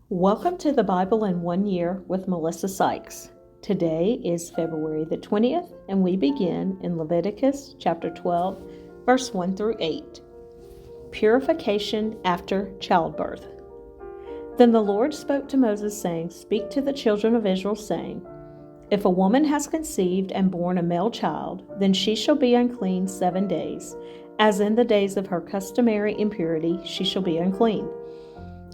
Welcome to the Bible in 1 Year with Melissa Sykes. Today is February the 20th, and we begin in Leviticus chapter 12, verse 1 through 8. Purification after childbirth. Then the Lord spoke to Moses, saying, Speak to the children of Israel, saying, If a woman has conceived and borne a male child, then she shall be unclean 7 days. As in the days of her customary impurity, she shall be unclean.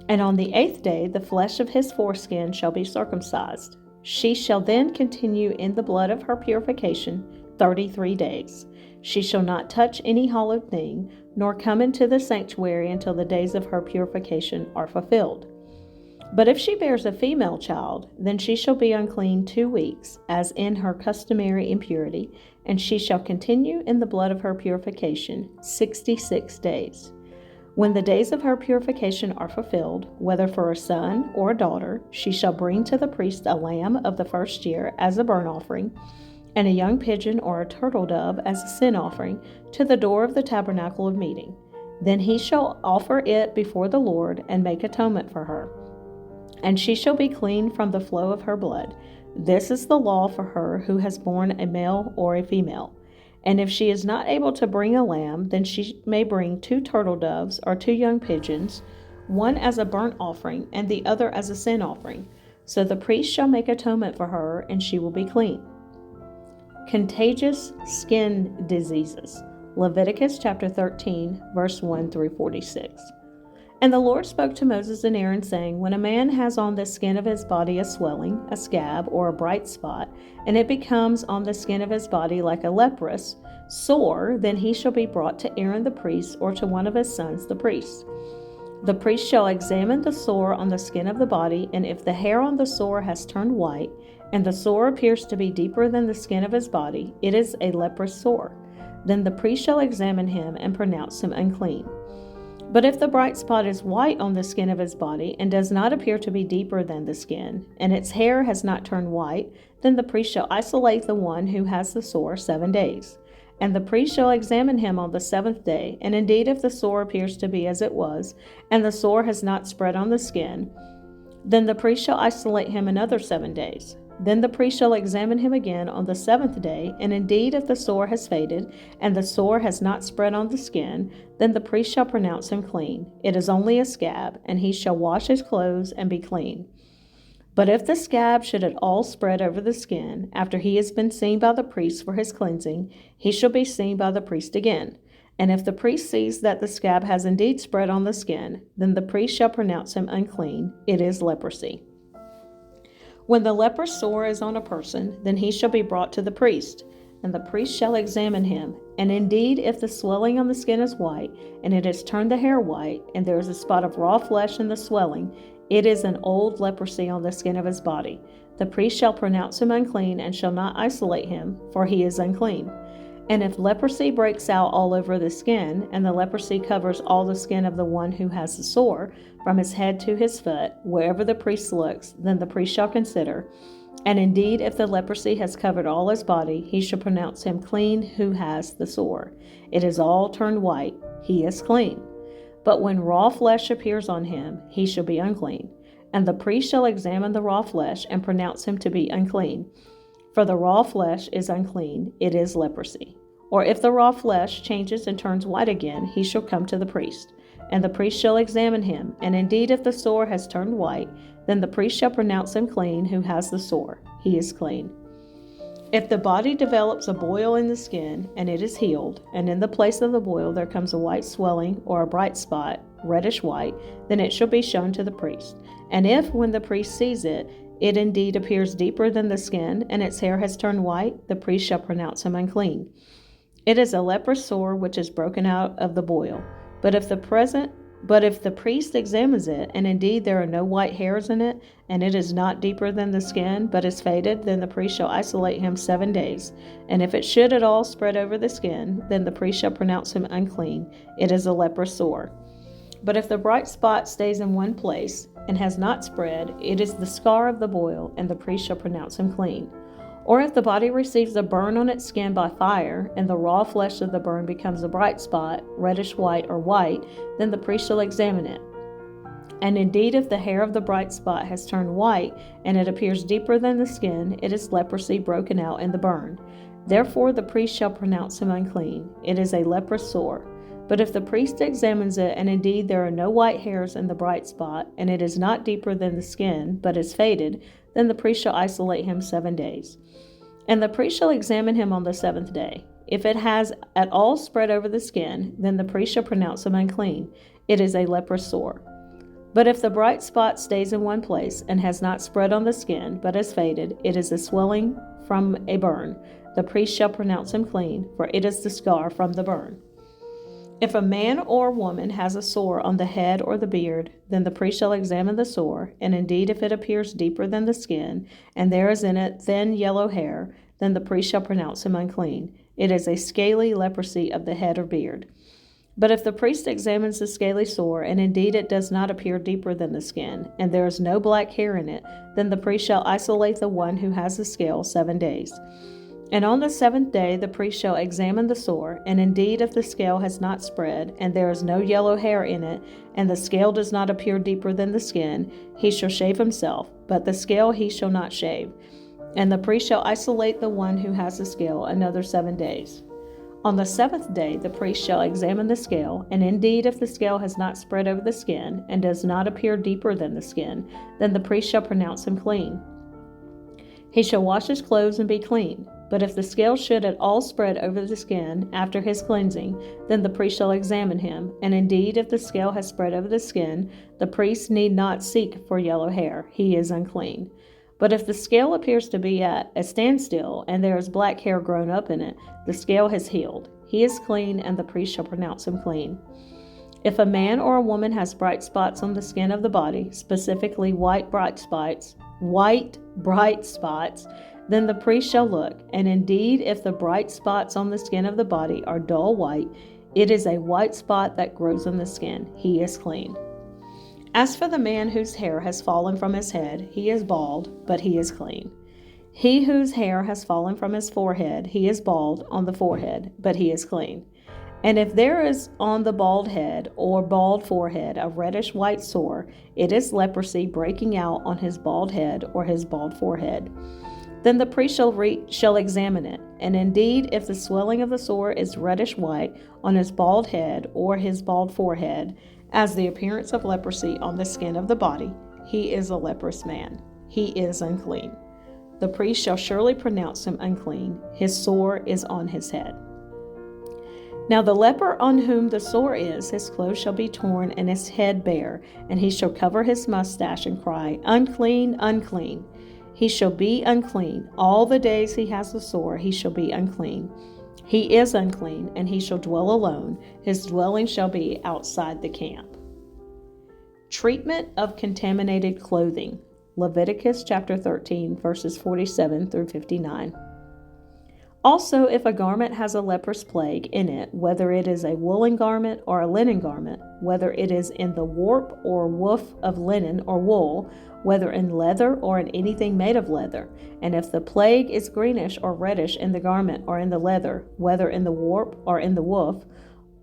And on the 8th day the flesh of his foreskin shall be circumcised. She shall then continue in the blood of her purification 33 days. She shall not touch any hallowed thing, nor come into the sanctuary until the days of her purification are fulfilled. But if she bears a female child, then she shall be unclean 2 weeks, as in her customary impurity, and she shall continue in the blood of her purification 66 days. When the days of her purification are fulfilled, whether for a son or a daughter, she shall bring to the priest a lamb of the first year as a burnt offering, and a young pigeon or a turtle dove as a sin offering to the door of the tabernacle of meeting. Then he shall offer it before the Lord and make atonement for her. And she shall be clean from the flow of her blood. This is the law for her who has borne a male or a female. And if she is not able to bring a lamb, then she may bring 2 turtle doves or 2 young pigeons, one as a burnt offering and the other as a sin offering. So the priest shall make atonement for her, and she will be clean. Contagious skin diseases. Leviticus chapter 13, verse 1 through 46. And the Lord spoke to Moses and Aaron, saying, When a man has on the skin of his body a swelling, a scab, or a bright spot, and it becomes on the skin of his body like a leprous sore, then he shall be brought to Aaron the priest, or to one of his sons the priest. The priest shall examine the sore on the skin of the body, and if the hair on the sore has turned white, and the sore appears to be deeper than the skin of his body, it is a leprous sore. Then the priest shall examine him and pronounce him unclean. But if the bright spot is white on the skin of his body and does not appear to be deeper than the skin, and its hair has not turned white, then the priest shall isolate the one who has the sore 7 days. And the priest shall examine him on the 7th day, and indeed if the sore appears to be as it was, and the sore has not spread on the skin, then the priest shall isolate him another 7 days. Then the priest shall examine him again on the 7th day, and indeed if the sore has faded, and the sore has not spread on the skin, then the priest shall pronounce him clean. It is only a scab, and he shall wash his clothes and be clean. But if the scab should at all spread over the skin, after he has been seen by the priest for his cleansing, he shall be seen by the priest again. And if the priest sees that the scab has indeed spread on the skin, then the priest shall pronounce him unclean. It is leprosy. When the leprous sore is on a person, then he shall be brought to the priest, and the priest shall examine him. And indeed, if the swelling on the skin is white, and it has turned the hair white, and there is a spot of raw flesh in the swelling, it is an old leprosy on the skin of his body. The priest shall pronounce him unclean, and shall not isolate him, for he is unclean. And if leprosy breaks out all over the skin, and the leprosy covers all the skin of the one who has the sore, from his head to his foot, wherever the priest looks, then the priest shall consider. And indeed, if the leprosy has covered all his body, he shall pronounce him clean who has the sore. It is all turned white. He is clean. But when raw flesh appears on him, he shall be unclean. And the priest shall examine the raw flesh and pronounce him to be unclean. For the raw flesh is unclean, it is leprosy. Or if the raw flesh changes and turns white again, he shall come to the priest. And the priest shall examine him, and indeed if the sore has turned white, then the priest shall pronounce him clean who has the sore. He is clean. If the body develops a boil in the skin, and it is healed, and in the place of the boil there comes a white swelling or a bright spot, reddish white, then it shall be shown to the priest. And if, when the priest sees it, it indeed appears deeper than the skin, and its hair has turned white, the priest shall pronounce him unclean. It is a leprous sore which is broken out of the boil. But if the priest examines it, and indeed there are no white hairs in it, and it is not deeper than the skin, but is faded, then the priest shall isolate him 7 days. And if it should at all spread over the skin, then the priest shall pronounce him unclean. It is a leprous sore. But if the bright spot stays in one place, and has not spread, it is the scar of the boil, and the priest shall pronounce him clean. Or if the body receives a burn on its skin by fire, and the raw flesh of the burn becomes a bright spot, reddish white or white, then the priest shall examine it. And indeed, if the hair of the bright spot has turned white, and it appears deeper than the skin, it is leprosy broken out in the burn. Therefore the priest shall pronounce him unclean. It is a leprous sore. But if the priest examines it, and indeed there are no white hairs in the bright spot, and it is not deeper than the skin, but is faded, then the priest shall isolate him 7 days. And the priest shall examine him on the 7th day. If it has at all spread over the skin, then the priest shall pronounce him unclean. It is a leprous sore. But if the bright spot stays in one place, and has not spread on the skin, but is faded, it is a swelling from a burn. The priest shall pronounce him clean, for it is the scar from the burn. If a man or woman has a sore on the head or the beard, then the priest shall examine the sore, and indeed if it appears deeper than the skin, and there is in it thin yellow hair, then the priest shall pronounce him unclean. It is a scaly leprosy of the head or beard. But if the priest examines the scaly sore, and indeed it does not appear deeper than the skin, and there is no black hair in it, then the priest shall isolate the one who has the scale 7 days. And on the 7th day the priest shall examine the sore, and indeed if the scale has not spread, and there is no yellow hair in it, and the scale does not appear deeper than the skin, he shall shave himself, but the scale he shall not shave. And the priest shall isolate the one who has the scale another 7 days. On the 7th day the priest shall examine the scale, and indeed if the scale has not spread over the skin, and does not appear deeper than the skin, then the priest shall pronounce him clean. He shall wash his clothes and be clean. But if the scale should at all spread over the skin after his cleansing, then the priest shall examine him, and indeed if the scale has spread over the skin, the priest need not seek for yellow hair, he is unclean. But if the scale appears to be at a standstill, and there is black hair grown up in it, the scale has healed. He is clean, and the priest shall pronounce him clean. If a man or a woman has bright spots on the skin of the body, specifically white bright spots, then the priest shall look, and indeed if the bright spots on the skin of the body are dull white, it is a white spot that grows on the skin. He is clean. As for the man whose hair has fallen from his head, he is bald, but he is clean. He whose hair has fallen from his forehead, he is bald on the forehead, but he is clean. And if there is on the bald head or bald forehead a reddish white sore, it is leprosy breaking out on his bald head or his bald forehead. Then the priest shall examine it, and indeed if the swelling of the sore is reddish white on his bald head or his bald forehead, as the appearance of leprosy on the skin of the body, he is a leprous man. He is unclean. The priest shall surely pronounce him unclean. His sore is on his head. Now the leper on whom the sore is, his clothes shall be torn and his head bare, and he shall cover his mustache and cry, Unclean, unclean. He shall be unclean. All the days he has the sore, he shall be unclean. He is unclean, and he shall dwell alone. His dwelling shall be outside the camp. Treatment of contaminated clothing. Leviticus chapter 13, verses 47 through 59. Also, if a garment has a leprous plague in it, whether it is a woolen garment or a linen garment, whether it is in the warp or woof of linen or wool, whether in leather or in anything made of leather, and if the plague is greenish or reddish in the garment or in the leather, whether in the warp or in the woof,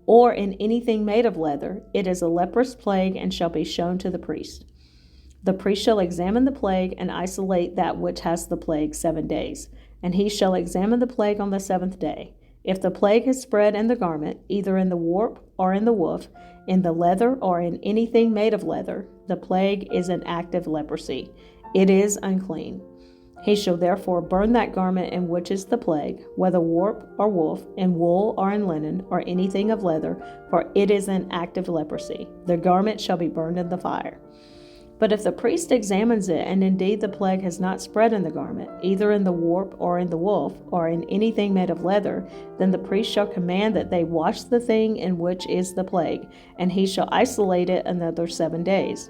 or in anything made of leather, it is a leprous plague and shall be shown to the priest. The priest shall examine the plague and isolate that which has the plague 7 days, and he shall examine the plague on the 7th day. If the plague has spread in the garment, either in the warp or in the woof, in the leather or in anything made of leather, the plague is an active leprosy. It is unclean. He shall therefore burn that garment in which is the plague, whether warp or woof, in wool or in linen, or anything of leather, for it is an active leprosy. The garment shall be burned in the fire. But if the priest examines it, and indeed the plague has not spread in the garment, either in the warp or in the woof, or in anything made of leather, then the priest shall command that they wash the thing in which is the plague, and he shall isolate it another 7 days.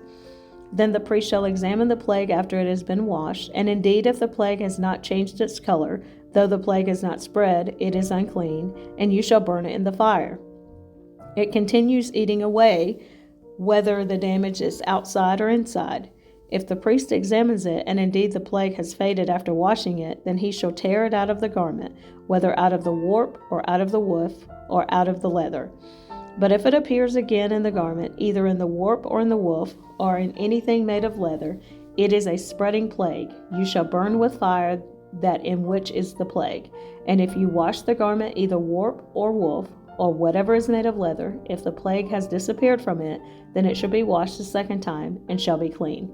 Then the priest shall examine the plague after it has been washed, and indeed if the plague has not changed its color, though the plague has not spread, it is unclean, and you shall burn it in the fire. It continues eating away, whether the damage is outside or inside. If the priest examines it, and indeed the plague has faded after washing it, then he shall tear it out of the garment, whether out of the warp, or out of the woof, or out of the leather. But if it appears again in the garment, either in the warp or in the woof, or in anything made of leather, it is a spreading plague. You shall burn with fire that in which is the plague. And if you wash the garment either warp or woof, or whatever is made of leather, if the plague has disappeared from it, then it shall be washed a second time, and shall be clean.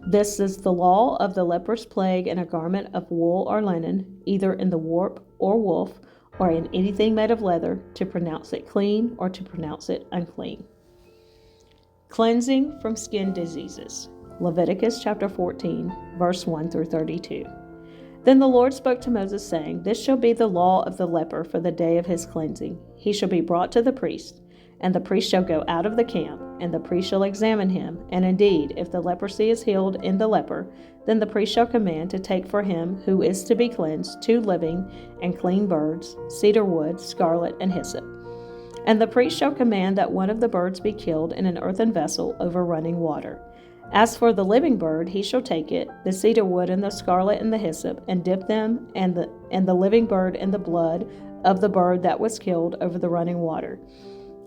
This is the law of the leprous plague in a garment of wool or linen, either in the warp or woof, or in anything made of leather, to pronounce it clean or to pronounce it unclean. Cleansing from skin diseases. Leviticus chapter 14, verse 1 through 32. Then the Lord spoke to Moses, saying, This shall be the law of the leper for the day of his cleansing. He shall be brought to the priest, and the priest shall go out of the camp, and the priest shall examine him. And indeed, if the leprosy is healed in the leper, then the priest shall command to take for him who is to be cleansed 2 living and clean birds, cedar wood, scarlet, and hyssop. And the priest shall command that one of the birds be killed in an earthen vessel over running water. As for the living bird, he shall take it, the cedar wood and the scarlet and the hyssop, and dip them and the living bird in the blood of the bird that was killed over the running water.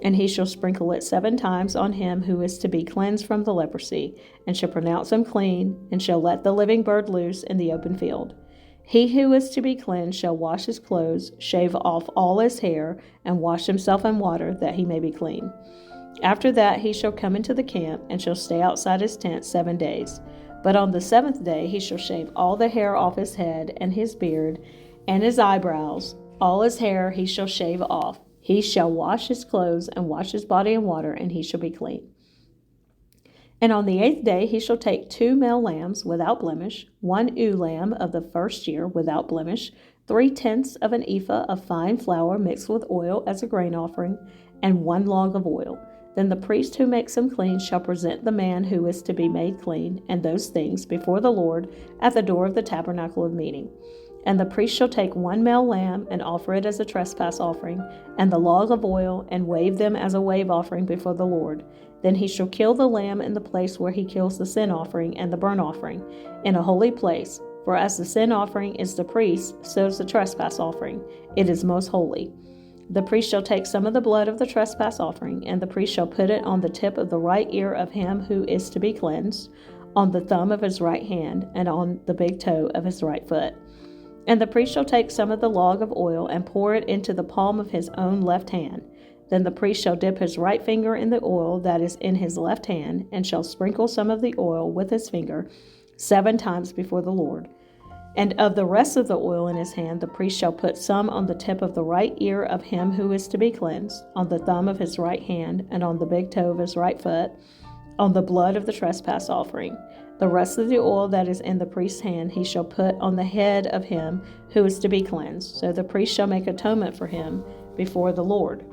And he shall sprinkle it 7 times on him who is to be cleansed from the leprosy, and shall pronounce him clean, and shall let the living bird loose in the open field. He who is to be cleansed shall wash his clothes, shave off all his hair, and wash himself in water, that he may be clean. After that he shall come into the camp, and shall stay outside his tent 7 days. But on the 7th day he shall shave all the hair off his head, and his beard, and his eyebrows. All his hair he shall shave off. He shall wash his clothes, and wash his body in water, and he shall be clean. And on the 8th day he shall take 2 male lambs without blemish, 1 ewe lamb of the first year without blemish, 3/10 of an ephah of fine flour mixed with oil as a grain offering, and 1 log of oil. Then the priest who makes him clean shall present the man who is to be made clean, and those things before the Lord at the door of the tabernacle of meeting. And the priest shall take 1 male lamb and offer it as a trespass offering, and the log of oil, and wave them as a wave offering before the Lord. Then he shall kill the lamb in the place where he kills the sin offering and the burnt offering, in a holy place. For as the sin offering is the priest, so is the trespass offering. It is most holy. The priest shall take some of the blood of the trespass offering, and the priest shall put it on the tip of the right ear of him who is to be cleansed, on the thumb of his right hand, and on the big toe of his right foot. And the priest shall take some of the log of oil, and pour it into the palm of his own left hand. Then the priest shall dip his right finger in the oil that is in his left hand, and shall sprinkle some of the oil with his finger 7 times before the Lord. And of the rest of the oil in his hand, the priest shall put some on the tip of the right ear of him who is to be cleansed, on the thumb of his right hand, and on the big toe of his right foot, on the blood of the trespass offering. The rest of the oil that is in the priest's hand he shall put on the head of him who is to be cleansed. So the priest shall make atonement for him before the Lord.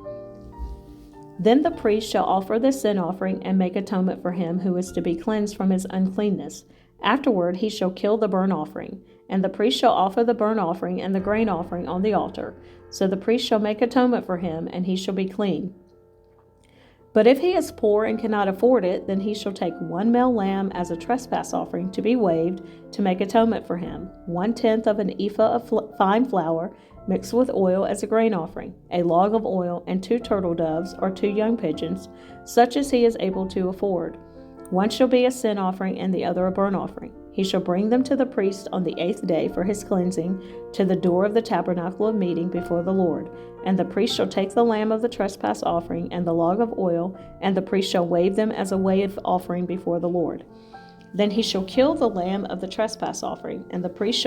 Then the priest shall offer the sin offering and make atonement for him who is to be cleansed from his uncleanness. Afterward he shall kill the burnt offering, and the priest shall offer the burnt offering and the grain offering on the altar. So the priest shall make atonement for him, and he shall be clean. But if he is poor and cannot afford it, then he shall take 1 male lamb as a trespass offering to be waved to make atonement for him, 1/10 of an ephah of fine flour mixed with oil as a grain offering, a log of oil, and 2 turtle doves or 2 young pigeons, such as he is able to afford. One shall be a sin offering and the other a burnt offering. He shall bring them to the priest on the 8th day for his cleansing to the door of the tabernacle of meeting before the Lord. And the priest shall take the lamb of the trespass offering and the log of oil, and the priest shall wave them as a wave offering before the Lord. Then he shall kill the lamb of the trespass offering, and the priest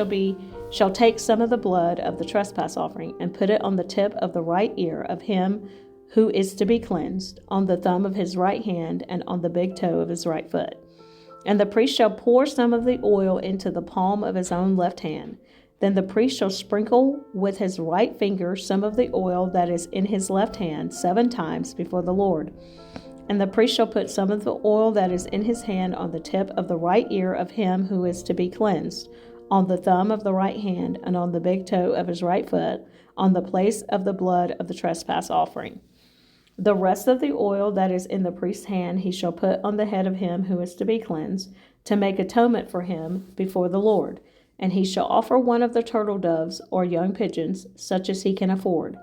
shall take some of the blood of the trespass offering and put it on the tip of the right ear of him who is to be cleansed, on the thumb of his right hand, and on the big toe of his right foot. And the priest shall pour some of the oil into the palm of his own left hand. Then the priest shall sprinkle with his right finger some of the oil that is in his left hand 7 times before the Lord. And the priest shall put some of the oil that is in his hand on the tip of the right ear of him who is to be cleansed, on the thumb of the right hand, and on the big toe of his right foot, on the place of the blood of the trespass offering. The rest of the oil that is in the priest's hand he shall put on the head of him who is to be cleansed, to make atonement for him before the Lord. And he shall offer 1 of the turtle doves or young pigeons, such as he can afford.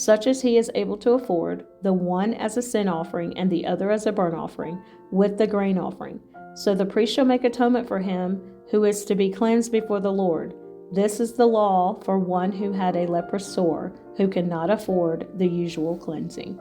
such as he is able to afford, the one as a sin offering and the other as a burnt offering, with the grain offering. So the priest shall make atonement for him who is to be cleansed before the Lord. This is the law for one who had a leprous sore, who cannot afford the usual cleansing.